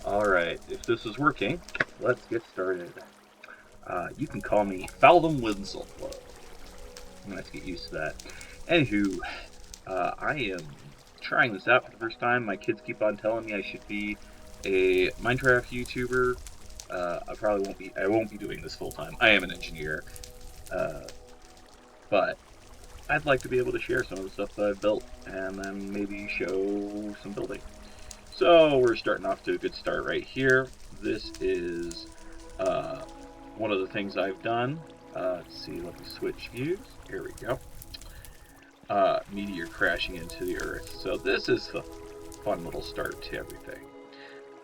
Alright, if this is working, let's get started. You can call me Faltham Winslow. I'm gonna have to get used to that. Anywho, I am trying this out for the first time. My kids keep on telling me I should be a Minecraft YouTuber. I won't be doing this full time. I am an engineer. But I'd like to be able to share some of the stuff that I've built and then maybe show some building. So we're starting off to a good start right here. This is one of the things I've done. Let's see, let me switch views. Here we go. Meteor crashing into the Earth. So this is a fun little start to everything.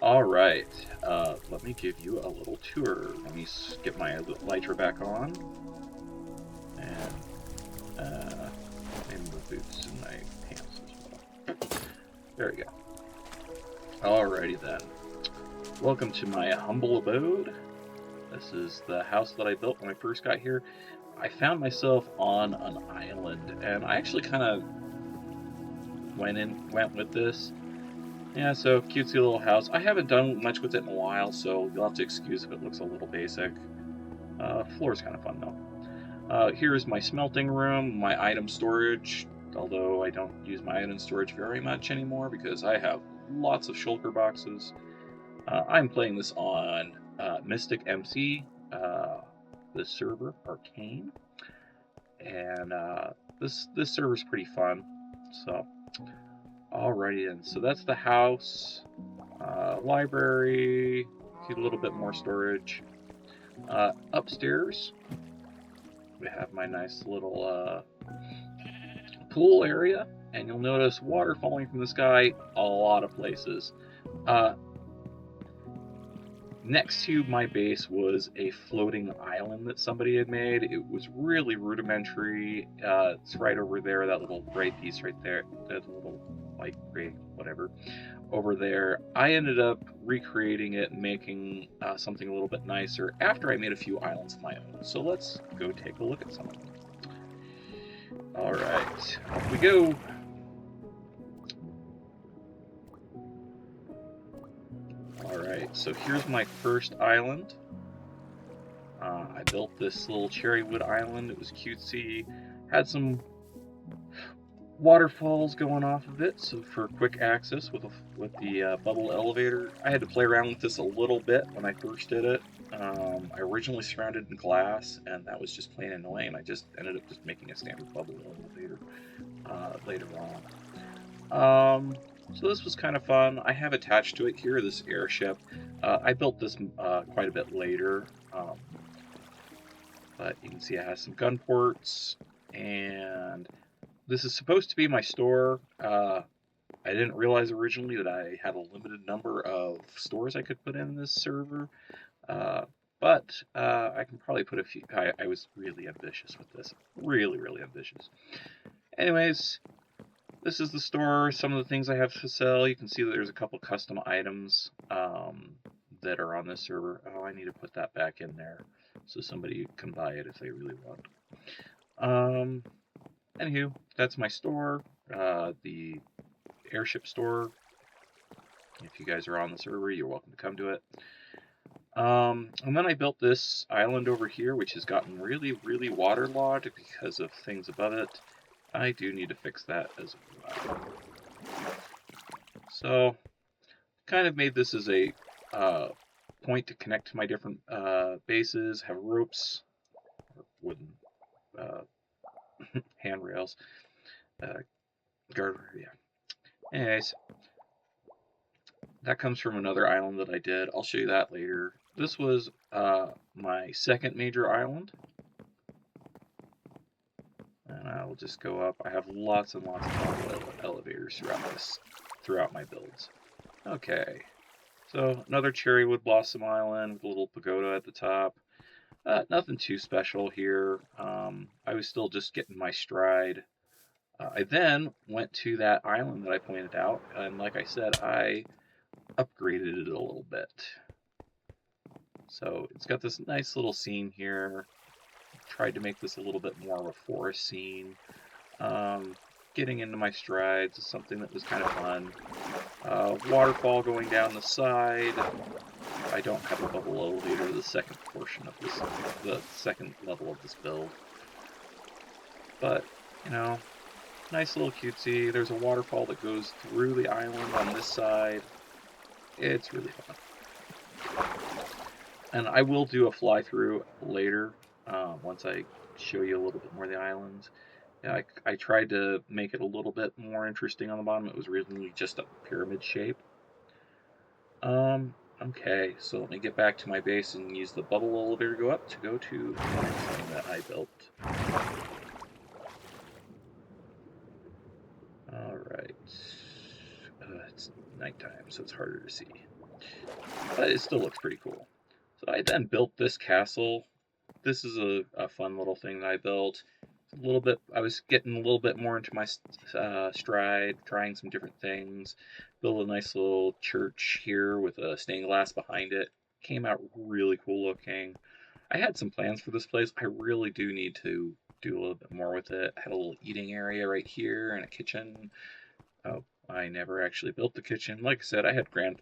Alright, let me give you a little tour. Let me get my elytra back on. And the boots in my pants as well. There we go. Alrighty then. Welcome to my humble abode. This is the house that I built when I first got here. I found myself on an island, and I actually kind of went with this. Yeah, so cutesy little house. I haven't done much with it in a while, so you'll have to excuse if it looks a little basic. Floor's kind of fun though. Here's my smelting room, my item storage, although I don't use my item storage very much anymore because I have lots of shulker boxes. I'm playing this on MysticMC, the server, Arcane, and this server's pretty fun. So, alrighty then. So that's the house, library, a little bit more storage. Upstairs, we have my nice little pool area, and you'll notice water falling from the sky a lot of places. Next to my base was a floating island that somebody had made. It was really rudimentary. It's right over there, that little gray piece right there, that little light gray, whatever, over there. I ended up recreating it and making something a little bit nicer after I made a few islands of my own. So let's go take a look at some of them. Alright, off we go. Alright, so here's my first island. I built this little cherry wood island. It was cutesy. Had some waterfalls going off of it, so for quick access with the bubble elevator. I had to play around with this a little bit when I first did it. I originally surrounded in glass, and that was just plain annoying. I just ended up just making a standard bubble elevator later on. So this was kind of fun. I have attached to it here this airship. I built this quite a bit later, but you can see it has some gun ports, and this is supposed to be my store. I didn't realize originally that I had a limited number of stores I could put in this server, but I can probably put a few. I was really ambitious with this. Really, really ambitious. Anyways, this is the store. Some of the things I have to sell. You can see that there's a couple custom items that are on this server. Oh, I need to put that back in there so somebody can buy it if they really want. Anywho, that's my store, the airship store. If you guys are on the server, you're welcome to come to it. And then I built this island over here, which has gotten really, really waterlogged because of things above it. I do need to fix that as well. So, kind of made this as a point to connect to my different bases, have ropes, wooden handrails, guard, yeah. Anyways, that comes from another island that I did. I'll show you that later. This was my second major island. And I will just go up. I have lots and lots of elevators throughout my builds. Okay, so another cherry wood blossom island with a little pagoda at the top. Nothing too special here. I was still just getting my stride. I then went to that island that I pointed out, and like I said, I upgraded it a little bit. So it's got this nice little scene here. Tried to make this a little bit more of a forest scene. Getting into my strides is something that was kind of fun. Waterfall going down the side. I don't have a bubble elevator, the second portion of this, the second level of this build. But, you know, nice little cutesy. There's a waterfall that goes through the island on this side. It's really fun. And I will do a fly-through later, once I show you a little bit more of the islands. Yeah, I tried to make it a little bit more interesting on the bottom. It was originally just a pyramid shape. Okay, so let me get back to my base and use the bubble elevator to go up to go to the next thing that I built. Alright. It's nighttime, so it's harder to see. But it still looks pretty cool. So I then built this castle. This is a fun little thing that I built. A little bit, I was getting a little bit more into my stride, trying some different things. Built a nice little church here with a stained glass behind it. Came out really cool looking. I had some plans for this place. I really do need to do a little bit more with it. I had a little eating area right here and a kitchen. Oh, I never actually built the kitchen. Like I said, I had grand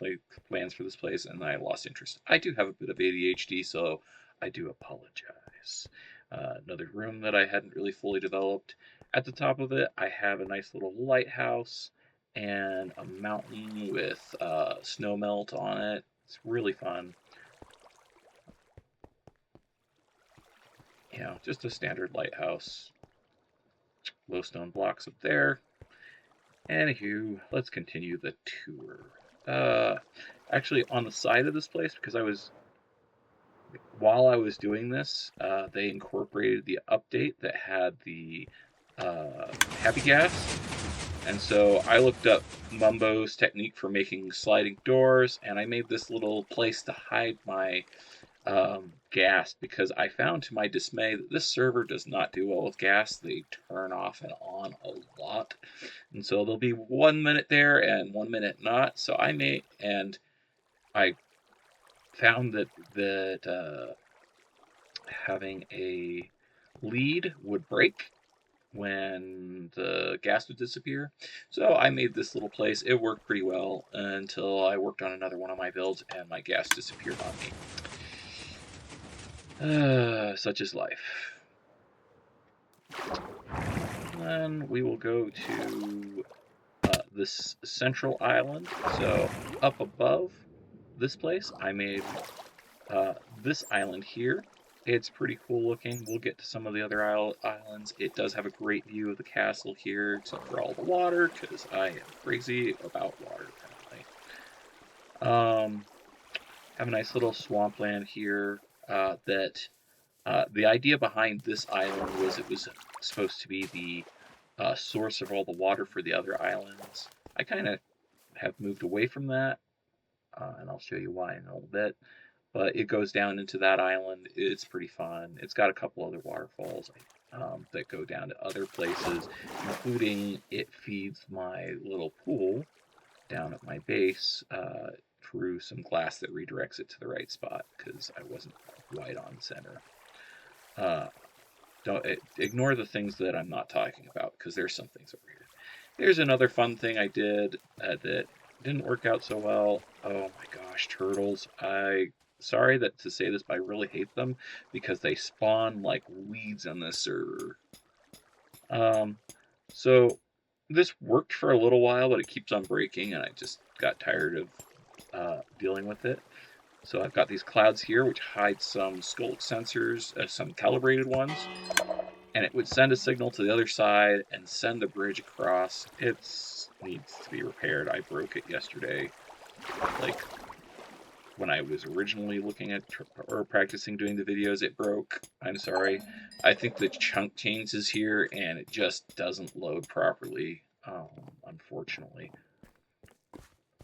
plans for this place and I lost interest. I do have a bit of ADHD, so I do apologize. Another room that I hadn't really fully developed. At the top of it, I have a nice little lighthouse and a mountain with snow melt on it. It's really fun. You know, just a standard lighthouse. Low stone blocks up there. Anywho, let's continue the tour. Actually, on the side of this place, because while I was doing this, they incorporated the update that had the happy gas. And so I looked up Mumbo's technique for making sliding doors, and I made this little place to hide my gas, because I found to my dismay that this server does not do well with gas. They turn off and on a lot. And so there'll be 1 minute there and 1 minute not. So I found that having a lead would break when the gas would disappear. So I made this little place. It worked pretty well until I worked on another one of my builds and my gas disappeared on me. Such is life. Then we will go to this central island. So up above this place, I made this island here. It's pretty cool looking. We'll get to some of the other islands. It does have a great view of the castle here, except for all the water, because I am crazy about water, apparently. Have a nice little swampland here. The idea behind this island was it was supposed to be the source of all the water for the other islands. I kind of have moved away from that, and I'll show you why in a little bit. But it goes down into that island. It's pretty fun. It's got a couple other waterfalls that go down to other places, including it feeds my little pool down at my base through some glass that redirects it to the right spot, because I wasn't quite on center. Ignore the things that I'm not talking about, because there's some things over here. Here's another fun thing I did that didn't work out so well. Oh my gosh, turtles. Sorry to say this, but I really hate them because they spawn like weeds on this server. So this worked for a little while, but it keeps on breaking, and I just got tired of dealing with it. So I've got these clouds here, which hide some sculk sensors, some calibrated ones, and it would send a signal to the other side and send the bridge across. It needs to be repaired. I broke it yesterday, like when I was originally looking at or practicing doing the videos. It broke. I'm sorry. I think the chunk change is here, and it just doesn't load properly, unfortunately.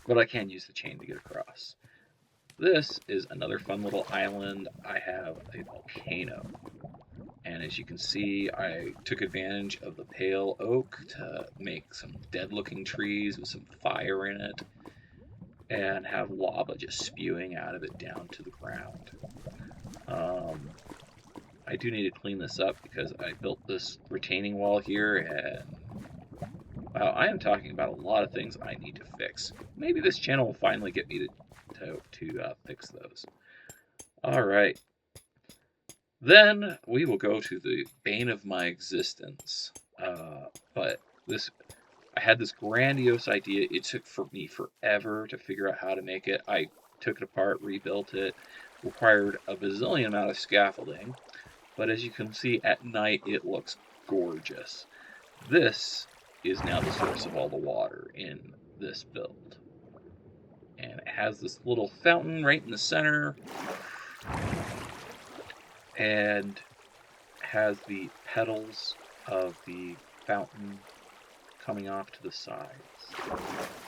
But I can use the chain to get across. This is another fun little island. I have a volcano. And as you can see, I took advantage of the pale oak to make some dead-looking trees with some fire in it, and have lava just spewing out of it down to the ground. I do need to clean this up because I built this retaining wall here, and Wow, I am talking about a lot of things I need to fix. Maybe this channel will finally get me to fix those. All right. Then we will go to the bane of my existence. But this, I had this grandiose idea. It took for me forever to figure out how to make it. I took it apart, rebuilt it, required a bazillion amount of scaffolding. But as you can see, at night it looks gorgeous. This is now the source of all the water in this build. And it has this little fountain right in the center. And has the petals of the fountain coming off to the sides.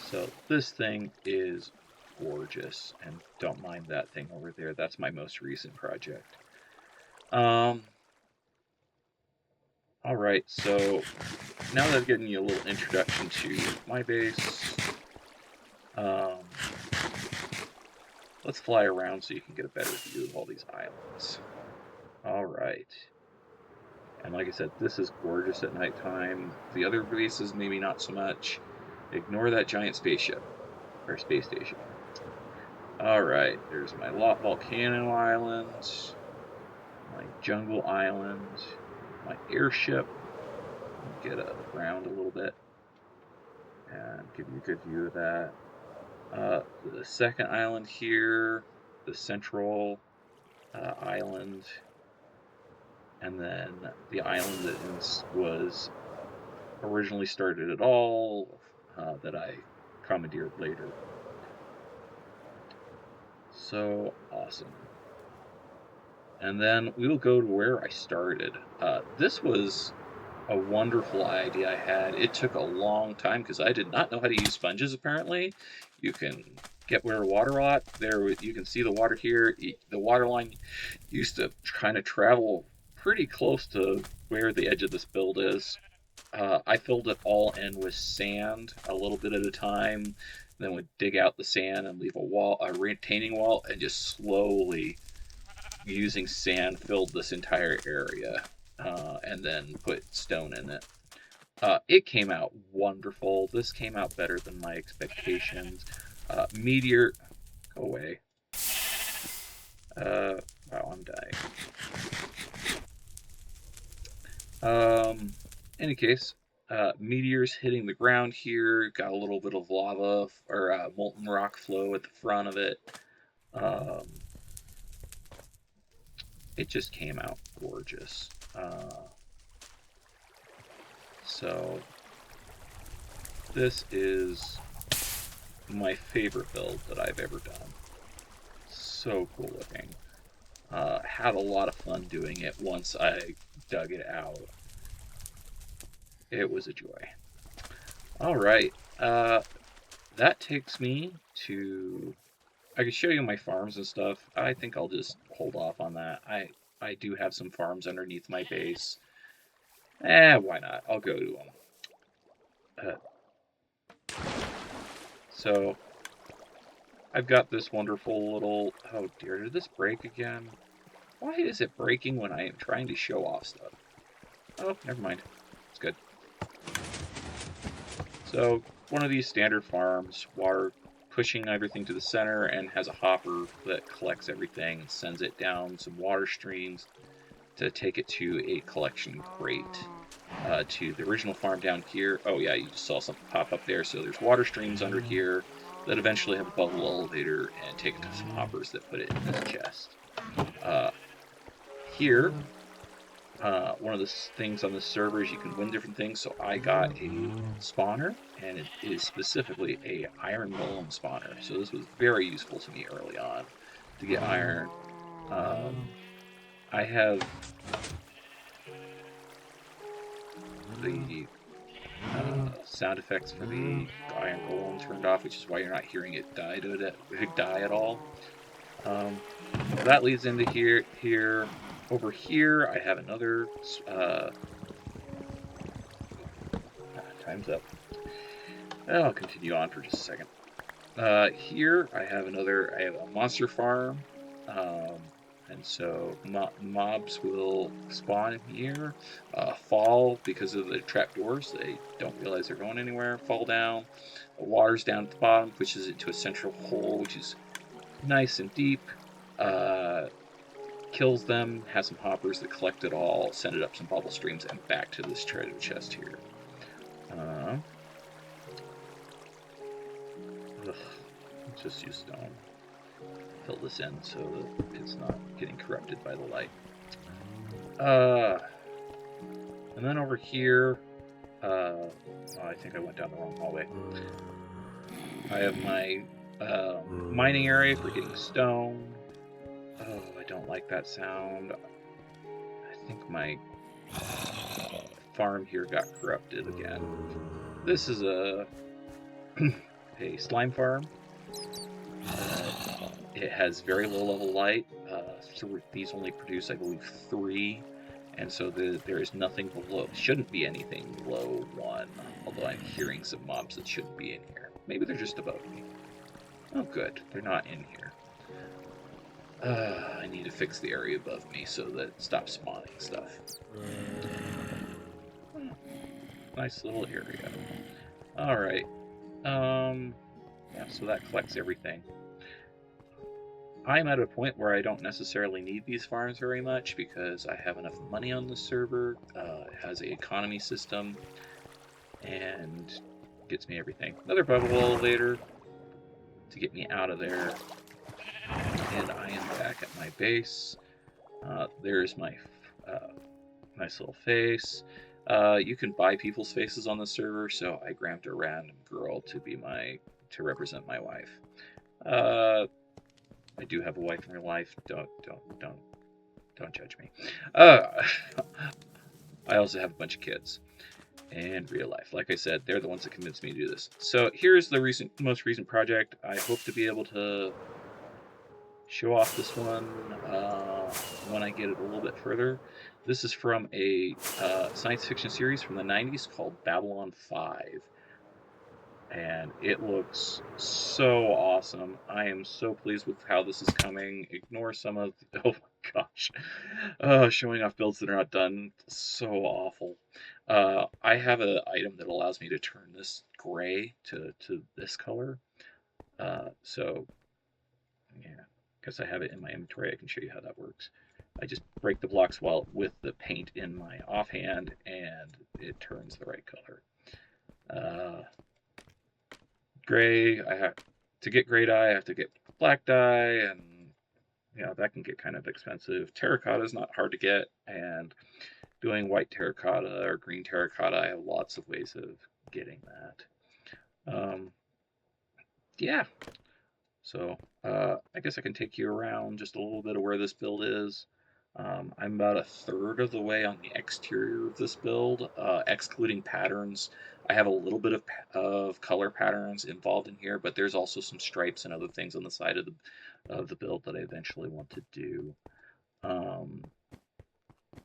So this thing is gorgeous, and don't mind that thing over there. That's my most recent project. All right, so now that I've given you a little introduction to my base, let's fly around so you can get a better view of all these islands. All right. And like I said, this is gorgeous at nighttime. The other bases, maybe not so much. Ignore that giant spaceship, or space station. Alright, there's my volcano island, my jungle island, my airship. Get around a little bit and give you a good view of that. The second island here, the central island, and then the island that was originally started at all, that I commandeered later. So awesome. And then we'll go to where I started. This was a wonderful idea I had. It took a long time because I did not know how to use sponges, apparently. You can get where water lot. There you can see the water here. The water line used to kind of travel pretty close to where the edge of this build is. I filled it all in with sand a little bit at a time, then would dig out the sand and leave a retaining wall, and just slowly, using sand, filled this entire area, and then put stone in it. It came out wonderful. This came out better than my expectations. Meteor, go away. Wow, I'm dying. Any case, meteors hitting the ground here, got a little bit of lava or molten rock flow at the front of it. It just came out gorgeous. So this is my favorite build that I've ever done. So cool looking. Had a lot of fun doing it once I dug it out. It was a joy. All right, that takes me to. I could show you my farms and stuff. I think I'll just hold off on that. I do have some farms underneath my base. Why not? I'll go to them. So I've got this wonderful little. Oh dear, did this break again? Why is it breaking when I am trying to show off stuff? Oh, never mind. It's good. So, one of these standard farms, water pushing everything to the center, and has a hopper that collects everything and sends it down some water streams to take it to a collection crate. To the original farm down here. Oh yeah, you just saw something pop up there. So there's water streams under here that eventually have a bubble elevator and take it to some hoppers that put it in this chest. Here, one of the things on this server is you can win different things. So I got a spawner, and it is specifically a iron golem spawner. So this was very useful to me early on to get iron. I have the sound effects for the iron golem turned off, which is why you're not hearing it die at all. That leads into here. Over here, I have another. Time's up. I'll continue on for just a second. Here, I have a monster farm. And so mobs will spawn here, fall because of the trapdoors. They don't realize they're going anywhere, fall down. The water's down at the bottom, pushes it to a central hole, which is nice and deep. Uh, Kills them, has some hoppers that collect it all, send it up some bubble streams, and back to this treasure chest here. Let's just use stone. Fill this in so that it's not getting corrupted by the light. And then over here, oh, I think I went down the wrong hallway. I have my mining area for getting stone. Oh, I don't like that sound. I think my farm here got corrupted again. This is a slime farm. It has very low level light. These only produce, I believe, 3. And so there is nothing below. Shouldn't be anything below 1. Although I'm hearing some mobs that shouldn't be in here. Maybe they're just above me. Oh, good. They're not in here. I need to fix the area above me so that it stops spawning stuff. Nice little area. Alright. Yeah, so that collects everything. I'm at a point where I don't necessarily need these farms very much because I have enough money on the server. It has an economy system and gets me everything. Another bubble elevator to get me out of there. And I am back at my base. There's my nice little face. You can buy people's faces on the server, so I grabbed a random girl to represent my wife. I do have a wife in real life. Don't judge me. I also have a bunch of kids in real life. Like I said, they're the ones that convinced me to do this. So here's the most recent project. I hope to be able to show off this one when I get it a little bit further. This is from a science fiction series from the 90s called Babylon 5. And it looks so awesome. I am so pleased with how this is coming. Ignore some of the, oh my gosh, showing off builds that are not done. So awful. I have an item that allows me to turn this gray to this color. So yeah, because I have it in my inventory, I can show you how that works. I just break the blocks with the paint in my offhand, and it turns the right color. Gray, to get gray dye, I have to get black dye, and that can get kind of expensive. Terracotta is not hard to get, and doing white terracotta or green terracotta, I have lots of ways of getting that. Yeah, so I guess I can take you around just a little bit of where this build is. I'm about a third of the way on the exterior of this build, excluding patterns. I have a little bit of color patterns involved in here, but there's also some stripes and other things on the side of the build that I eventually want to do.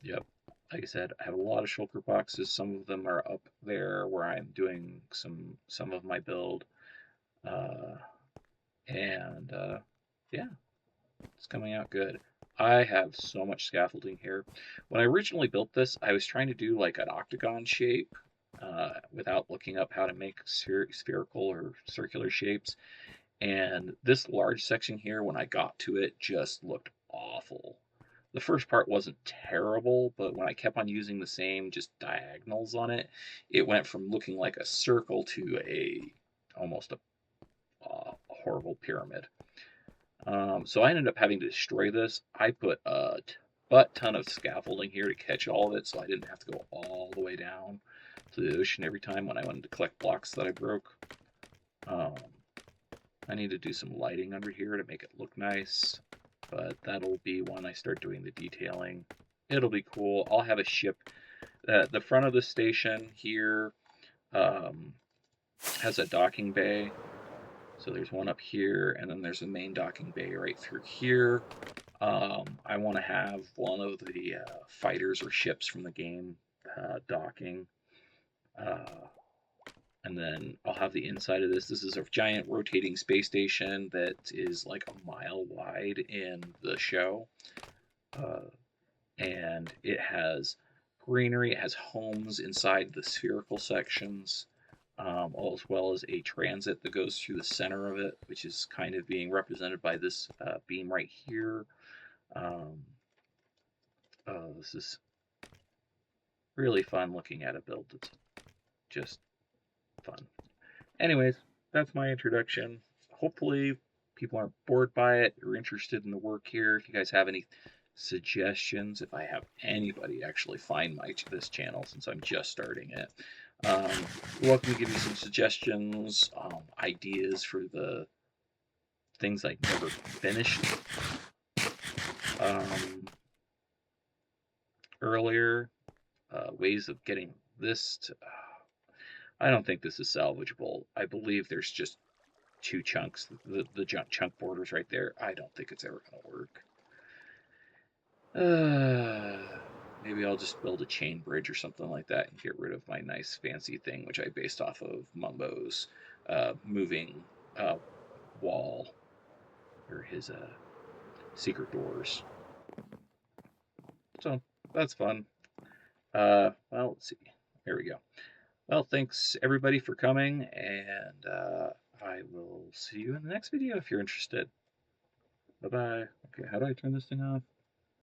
Yep, like I said, I have a lot of shulker boxes. Some of them are up there where I'm doing some of my build, yeah, it's coming out good. I have so much scaffolding here. When I originally built this, I was trying to do like an octagon shape without looking up how to make spherical or circular shapes. And this large section here, when I got to it, just looked awful. The first part wasn't terrible, but when I kept on using the same just diagonals on it, it went from looking like a circle to almost a horrible pyramid. So I ended up having to destroy this. I put a ton of scaffolding here to catch all of it, so I didn't have to go all the way down to the ocean every time when I wanted to collect blocks that I broke. I need to do some lighting under here to make it look nice, but that'll be when I start doing the detailing. It'll be cool. I'll have a ship. The front of the station here has a docking bay. So there's one up here, and then there's a main docking bay right through here. I want to have one of the fighters or ships from the game docking. And then I'll have the inside of this. This is a giant rotating space station that is like a mile wide in the show. and it has greenery. It has homes inside the spherical sections, as well as a transit that goes through the center of it, which is kind of being represented by this beam right here. Um, this is really fun looking at a build. It's just fun. Anyways, that's my introduction. Hopefully, people aren't bored by it. You're interested in the work here. If you guys have any suggestions, if I have anybody actually find this channel since I'm just starting it, you're welcome to give me some suggestions, ideas for the things I never finished earlier, ways of getting this to. I don't think this is salvageable. I believe there's just two chunks, the chunk borders right there. I don't think it's ever going to work. Maybe I'll just build a chain bridge or something like that and get rid of my nice fancy thing, which I based off of Mumbo's moving wall, or his secret doors. So that's fun. Well, let's see. There we go. Well, thanks everybody for coming, and I will see you in the next video if you're interested. Bye-bye. Okay, how do I turn this thing off?